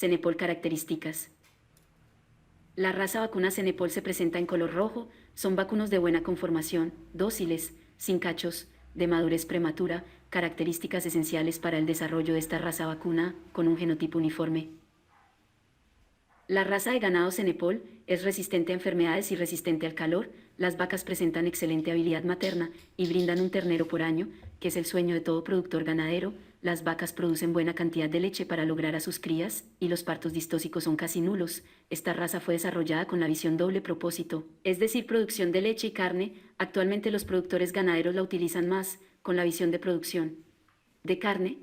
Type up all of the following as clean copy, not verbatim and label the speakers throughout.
Speaker 1: Cenepol características. La raza vacuna Cenepol se presenta en color rojo, son vacunos de buena conformación, dóciles, sin cachos, de madurez prematura, características esenciales para el desarrollo de esta raza vacuna, con un genotipo uniforme. La raza de ganado Cenepol es resistente a enfermedades y resistente al calor. Las vacas presentan excelente habilidad materna y brindan un ternero por año, que es el sueño de todo productor ganadero. Las vacas producen buena cantidad de leche para lograr a sus crías, y los partos distóxicos son casi nulos. Esta raza fue desarrollada con la visión doble propósito, es decir, producción de leche y carne. Actualmente los productores ganaderos la utilizan más, con la visión de producción de carne.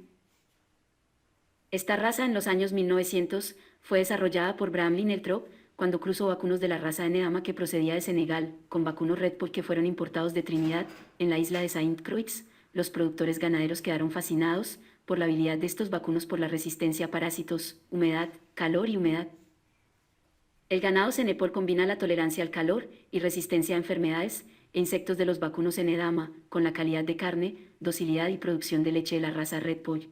Speaker 1: Esta raza en los años 1900 fue desarrollada por Bramley Neltrop cuando cruzó vacunos de la raza de Neama que procedía de Senegal con vacunos Red Bull que fueron importados de Trinidad. En la isla de Saint-Croix, los productores ganaderos quedaron fascinados por la habilidad de estos vacunos por la resistencia a parásitos, humedad, calor y humedad. El ganado Cenepol combina la tolerancia al calor y resistencia a enfermedades e insectos de los vacunos Enedama con la calidad de carne, docilidad y producción de leche de la raza Red Bull.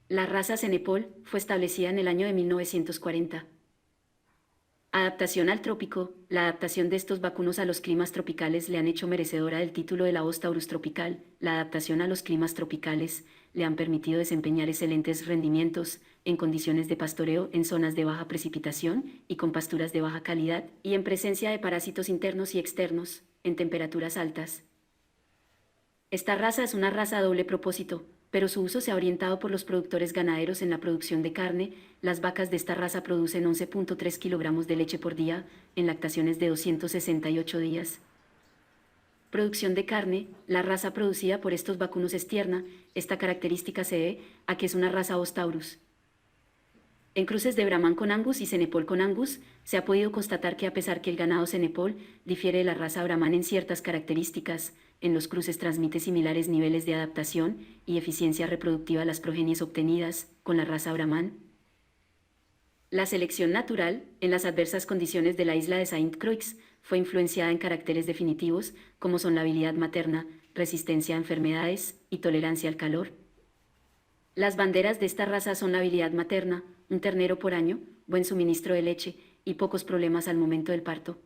Speaker 1: La raza Cenepol fue establecida en el año de 1940. Adaptación al trópico. La adaptación de estos vacunos a los climas tropicales le han hecho merecedora del título de la voz Taurus tropical. La adaptación a los climas tropicales le han permitido desempeñar excelentes rendimientos en condiciones de pastoreo en zonas de baja precipitación y con pasturas de baja calidad, y en presencia de parásitos internos y externos, en temperaturas altas. Esta raza es una raza a doble propósito, pero su uso se ha orientado por los productores ganaderos en la producción de carne. Las vacas de esta raza producen 11.3 kilogramos de leche por día, en lactaciones de 268 días. Producción de carne. La raza producida por estos vacunos es tierna. Esta característica se debe a que es una raza Bos Taurus. En cruces de Brahman con Angus y Cenepol con Angus, se ha podido constatar que a pesar que el ganado Cenepol difiere de la raza Brahman en ciertas características, en los cruces transmite similares niveles de adaptación y eficiencia reproductiva a las progenies obtenidas con la raza Brahman. La selección natural, en las adversas condiciones de la isla de Saint-Croix, fue influenciada en caracteres definitivos como son la habilidad materna, resistencia a enfermedades y tolerancia al calor. Las banderas de esta raza son la habilidad materna, un ternero por año, buen suministro de leche y pocos problemas al momento del parto.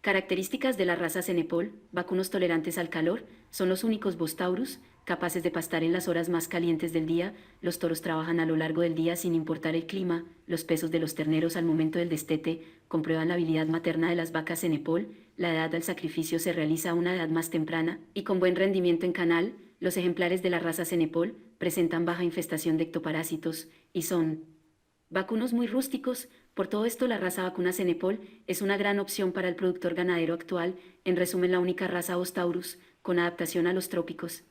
Speaker 1: Características de la raza Cenepol: vacunos tolerantes al calor, son los únicos Bos Taurus capaces de pastar en las horas más calientes del día. Los toros trabajan a lo largo del día sin importar el clima. Los pesos de los terneros al momento del destete comprueban la habilidad materna de las vacas Cenepol. La edad al sacrificio se realiza a una edad más temprana y con buen rendimiento en canal. Los ejemplares de la raza Cenepol presentan baja infestación de ectoparásitos y son vacunos muy rústicos. Por todo esto, la raza vacuna Cenepol es una gran opción para el productor ganadero actual. En resumen, la única raza Bos Taurus con adaptación a los trópicos.